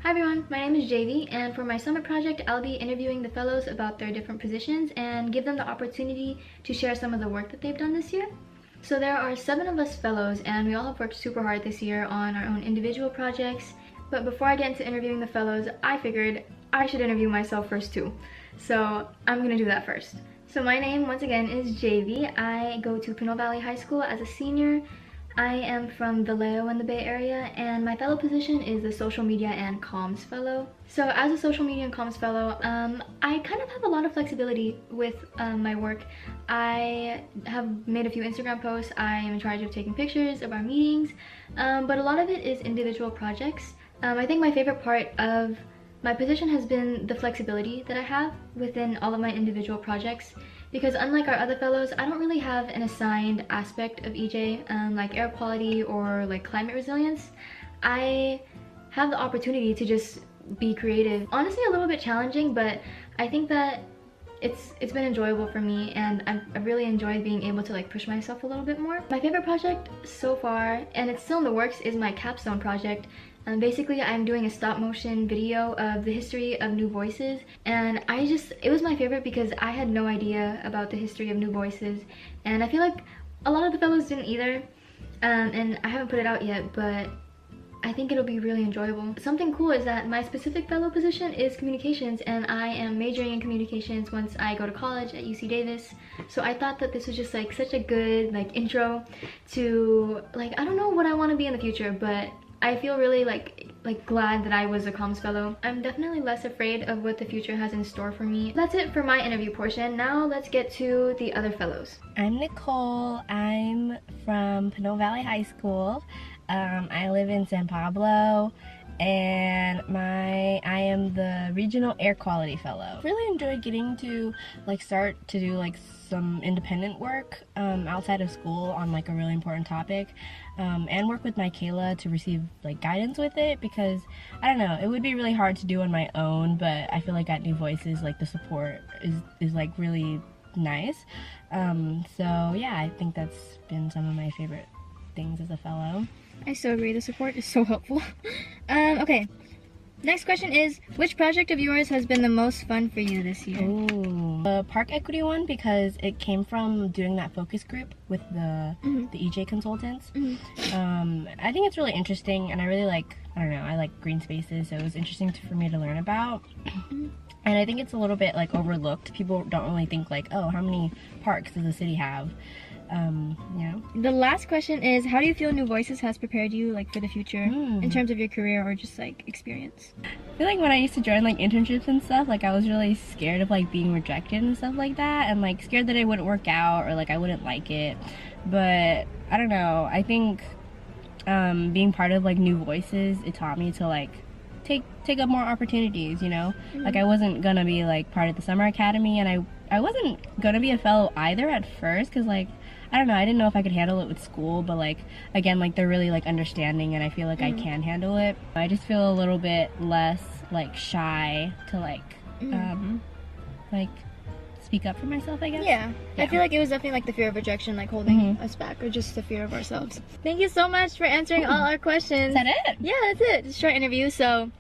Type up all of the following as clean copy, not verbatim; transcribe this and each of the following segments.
Hi everyone, my name is JV, and for my summer project I'll be interviewing the fellows about their different positions and give them the opportunity to share some of the work that they've done this year. So there are 7 of us fellows and we all have worked super hard this year on our own individual projects. But before I get into interviewing the fellows, I figured I should interview myself first too. So I'm gonna do that first. So my name once again is JV. I go to Pinole Valley High School as a senior. I am from Vallejo in the Bay Area, and my fellow position is the Social Media and Comms Fellow. So as a Social Media and Comms Fellow, I kind of have a lot of flexibility with my work. I have made a few Instagram posts. I am in charge of taking pictures of our meetings, but a lot of it is individual projects. I think my favorite part of my position has been the flexibility that I have within all of my individual projects, because unlike our other fellows, I don't really have an assigned aspect of EJ, like air quality or like climate resilience. I have the opportunity to just be creative. Honestly, a little bit challenging, but I think that it's been enjoyable for me, and I've really enjoyed being able to like push myself a little bit more. My favorite project so far, and it's still in the works, is my capstone project. Basically, I'm doing a stop motion video of the history of New Voices, and it was my favorite because I had no idea about the history of New Voices, and I feel like a lot of the fellows didn't either, and I haven't put it out yet, but I think it'll be really enjoyable. Something cool is that my specific fellow position is communications, and I am majoring in communications once I go to college at UC Davis. So I thought that this was just like such a good like intro to like, I don't know what I want to be in the future, but I feel really like glad that I was a comms fellow. I'm definitely less afraid of what the future has in store for me. That's it for my interview portion. Now let's get to the other fellows. I'm Nicole. I'm from Pinole Valley High School. I live in San Pablo, and I am the Regional Air Quality Fellow. Really enjoyed getting to like start to do like some independent work outside of school on like a really important topic, and work with Michaela to receive like guidance with it, because I don't know, it would be really hard to do on my own, but I feel like at New Voices like the support is like really nice. So yeah, I think that's been some of my favorite things as a fellow. I so agree, the support is so helpful. Okay, next question is, which project of yours has been the most fun for you this year? Ooh, the park equity one, because it came from doing that focus group with the EJ consultants. I think it's really interesting, and I really like, I don't know, I like green spaces, so it was interesting for me to learn about. And I think it's a little bit like overlooked. People don't really think like, oh, how many parks does the city have? Yeah. The last question is, how do you feel New Voices has prepared you like for the future in terms of your career or just like experience? I feel like when I used to join like internships and stuff, like I was really scared of like being rejected and stuff like that, and like scared that it wouldn't work out or like I wouldn't like it. But I don't know, I think being part of like New Voices, it taught me to like take up more opportunities, you know? Like I wasn't gonna be like part of the summer academy, and I wasn't gonna be a fellow either at first, because like I don't know, I didn't know if I could handle it with school, but like again, like they're really like understanding, and I feel like I can handle it. I just feel a little bit less like shy to like speak up for myself, I guess. Yeah. I feel like it was definitely like the fear of rejection like holding us back, or just the fear of ourselves. Thank you so much for answering all our questions. Is that it? Yeah, that's it. Just a short interview. So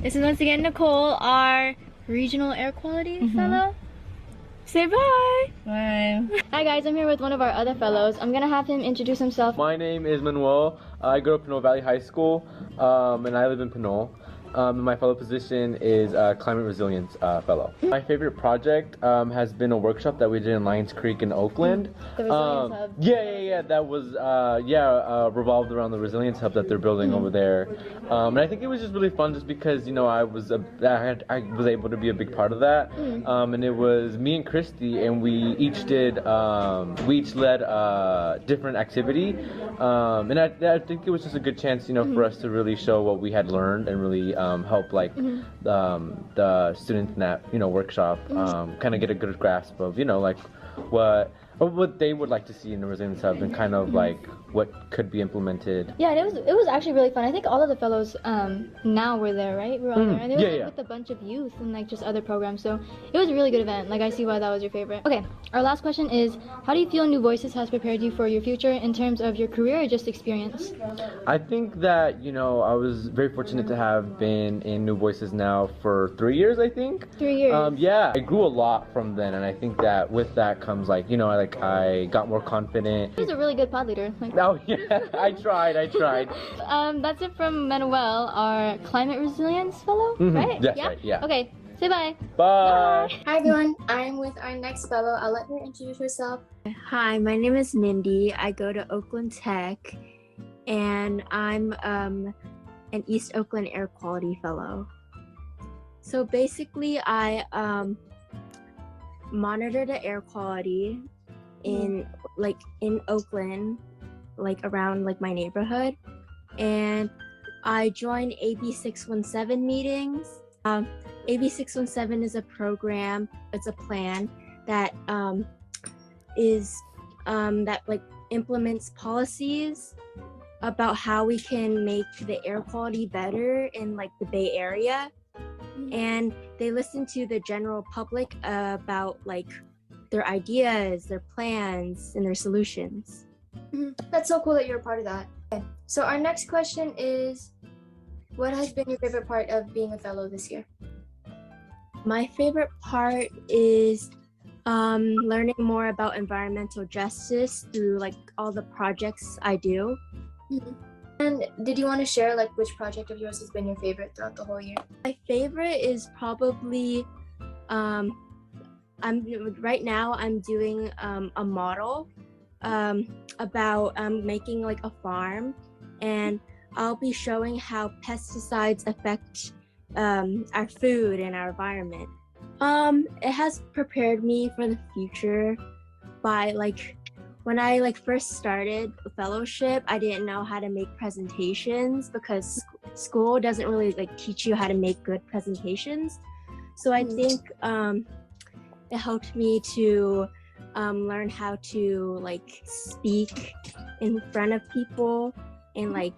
this is once again Nicole, our Regional Air Quality Fellow. Say bye! Bye. Hi guys, I'm here with one of our other fellows. I'm gonna have him introduce himself. My name is Manuel. I go to Pinole Valley High School, and I live in Pinole. My fellow position is Climate Resilience Fellow. My favorite project has been a workshop that we did in Lions Creek in Oakland. The Resilience Hub. Yeah. That was revolved around the Resilience Hub that they're building over there. And I think it was just really fun, just because, you know, I was able to be a big part of that. And it was me and Christy, and we each led a different activity. And I think it was just a good chance, you know, for us to really show what we had learned, and really help like the students in that, you know, workshop kind of get a good grasp of, you know, like what or what they would like to see in the Resilience Hub and kind of like what could be implemented. Yeah, and it was actually really fun. I think all of the fellows now were there, right? We're all there, and it was like, with a bunch of youth and like just other programs. So it was a really good event. Like I see why that was your favorite. Okay, our last question is, how do you feel New Voices has prepared you for your future in terms of your career or just experience? I think that I was very fortunate to have been in New Voices now for 3 years. I think 3 years. Yeah, I grew a lot from then, and I think that with that comes I got more confident. He's a really good pod leader. Oh yeah, I tried. That's it from Manuel, our climate resilience fellow, right? That's right, yeah. Okay, say bye. Bye. Hi everyone, I'm with our next fellow. I'll let her introduce herself. Hi, my name is Mindy. I go to Oakland Tech, and I'm an East Oakland Air Quality Fellow. So basically, I monitor the air quality in Oakland, around my neighborhood, and I join AB 617 meetings. AB 617 is a program. It's a plan that implements policies about how we can make the air quality better in the Bay Area, and they listen to the general public about their ideas, their plans, and their solutions. That's so cool that you're a part of that. Okay. So our next question is, what has been your favorite part of being a fellow this year? My favorite part is learning more about environmental justice through all the projects I do. And did you want to share which project of yours has been your favorite throughout the whole year? My favorite is probably right now I'm doing a model about making a farm, and I'll be showing how pesticides affect our food and our environment. It has prepared me for the future by when I first started fellowship, I didn't know how to make presentations because school doesn't really teach you how to make good presentations. So I think it helped me to learn how to speak in front of people and make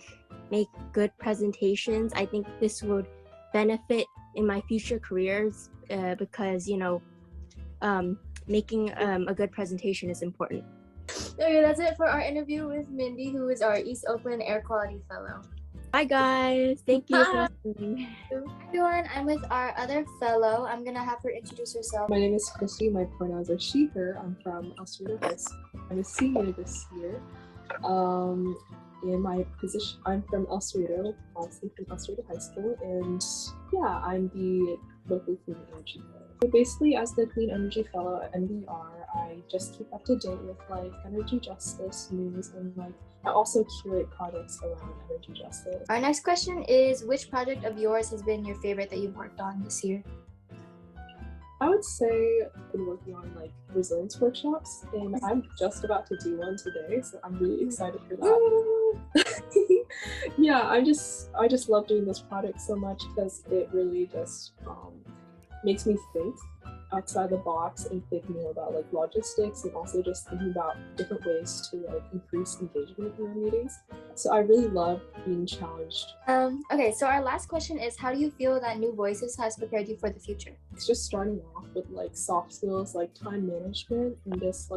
good presentations. I think this would benefit in my future careers because making a good presentation is important. Okay, that's it for our interview with Mindy, who is our East Oakland Air Quality Fellow. Bye guys, thank you for listening. Hi everyone, I'm with our other fellow. I'm gonna have her introduce herself. My name is Christy. My pronouns are she, her. I'm from El Cerrito High School. I'm a senior this year. In my position, I'm from El Cerrito, obviously from El Cerrito High School, and yeah, I'm the local clean energy fellow. So basically, as the clean energy fellow at NVR, I just keep up to date with energy justice news, and I also curate projects around energy justice. Our next question is, which project of yours has been your favorite that you've worked on this year? I would say I've been working on resilience workshops, and I'm just about to do one today, so I'm really excited for that. Yeah, I just love doing this project so much because it really just makes me think outside the box and think more about logistics, and also just thinking about different ways to increase engagement in our meetings. So I really love being challenged. Okay, so our last question is, how do you feel that New Voices has prepared you for the future? It's just starting off with soft skills like time management and just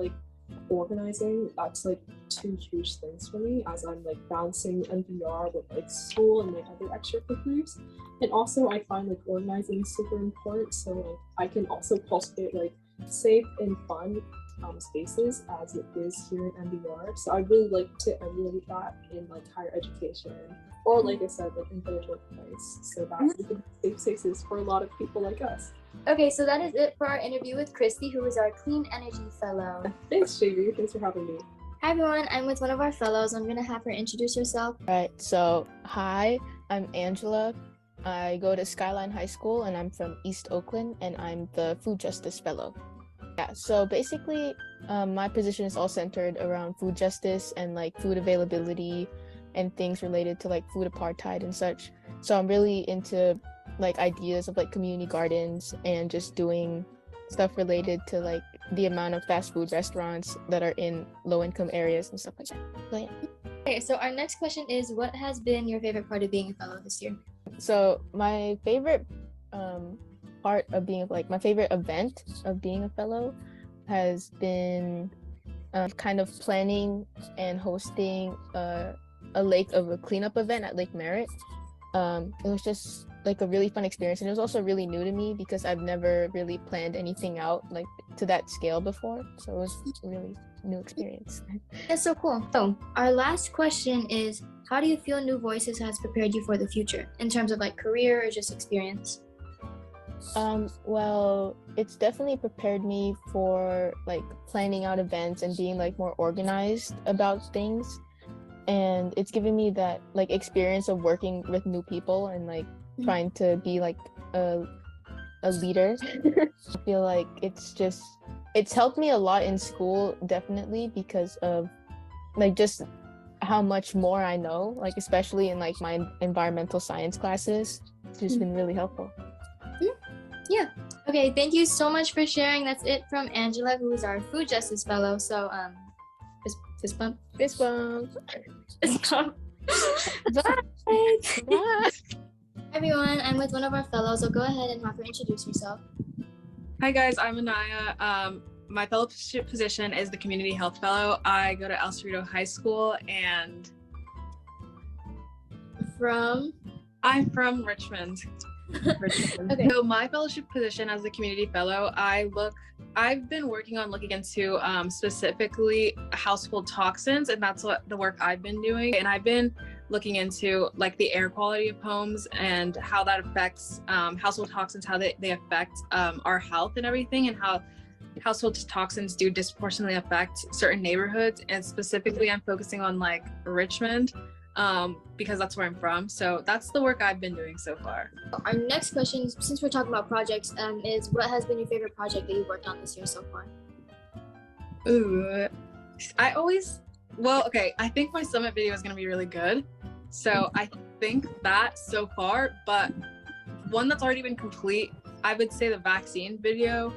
organizing. That's two huge things for me as I'm balancing NVR with school and my other extracurriculars. And also I find organizing is super important, so I can also cultivate safe and fun spaces as it is here in NVR. So I really like to emulate that in higher education, or I said in village workplace, so that we can safe spaces for a lot of people like us. Okay, so that is it for our interview with Christy, who is our Clean Energy Fellow. Thanks, JV. Thanks for having me. Hi everyone, I'm with one of our fellows. I'm gonna have her introduce herself. Right, so hi, I'm Angela. I go to Skyline High School and I'm from East Oakland, and I'm the Food Justice Fellow. Yeah, so basically my position is all centered around food justice and food availability and things related to food apartheid and such. So I'm really into ideas of community gardens and just doing stuff related to like the amount of fast food restaurants that are in low income areas and stuff like that. So yeah. Okay, so our next question is, what has been your favorite part of being a fellow this year? So my favorite part of being like my favorite event of being a fellow has been kind of planning and hosting a cleanup event at Lake Merritt. It was just like a really fun experience, and it was also really new to me because I've never really planned anything out like to that scale before. So it was a really new experience. That's so cool. So our last question is, how do you feel New Voices has prepared you for the future in terms of like career or just experience? Well, it's definitely prepared me for like planning out events and being like more organized about things. And it's given me that like experience of working with new people and like trying to be like a leader. I feel like it's helped me a lot in school, definitely, because of like just how much more I know, like especially in like my environmental science classes. It's just been really helpful. Yeah. Okay, thank you so much for sharing. That's it from Angela, who is our Food Justice Fellow. So fist bump. Fist bump. Fist bump. Bye. Bye. Everyone, I'm with one of our fellows, so go ahead and have her introduce herself. Hi guys, I'm Anaya. My fellowship position is the Community Health Fellow. I go to El Cerrito High School and I'm from Richmond. Okay. So my fellowship position as the Community Fellow, I've been working on looking into specifically household toxins, and that's what the work I've been doing. And I've been looking into like the air quality of homes and how that affects household toxins, how they affect our health and everything, and how household toxins do disproportionately affect certain neighborhoods. And specifically, I'm focusing on like Richmond because that's where I'm from. So that's the work I've been doing so far. Our next question, since we're talking about projects, is what has been your favorite project that you've worked on this year so far? Ooh, I think my summit video is going to be really good. So I think that so far, but one that's already been complete, I would say the vaccine video.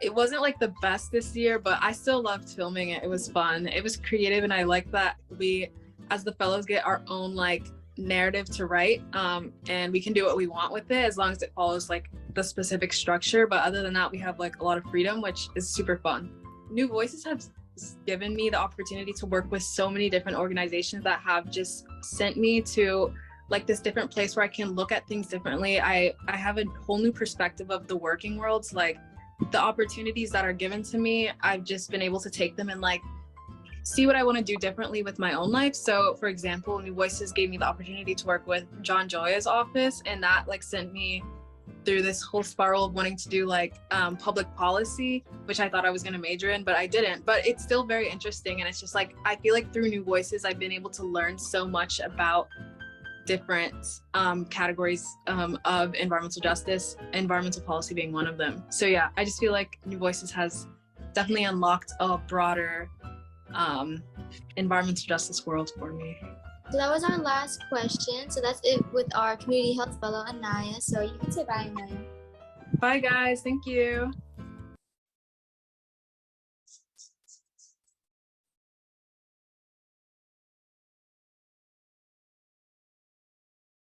It wasn't like the best this year, but I still loved filming it. It was fun. It was creative, and I like that we, as the fellows, get our own like narrative to write, and we can do what we want with it as long as it follows like the specific structure. But other than that, we have like a lot of freedom, which is super fun. New Voices have given me the opportunity to work with so many different organizations that have just sent me to like this different place where I can look at things differently. I have a whole new perspective of the working world. So, like the opportunities that are given to me, I've just been able to take them and like see what I want to do differently with my own life. So for example, New Voices gave me the opportunity to work with John Joya's office, and that like sent me through this whole spiral of wanting to do like public policy, which I thought I was going to major in, but I didn't. But it's still very interesting, and it's just like I feel like through New Voices I've been able to learn so much about different categories of environmental justice, environmental policy being one of them. So yeah, I just feel like New Voices has definitely unlocked a broader environmental justice world for me. So that was our last question. So that's it with our Community Health Fellow, Anaya. So you can say bye, Anaya. Bye guys, thank you.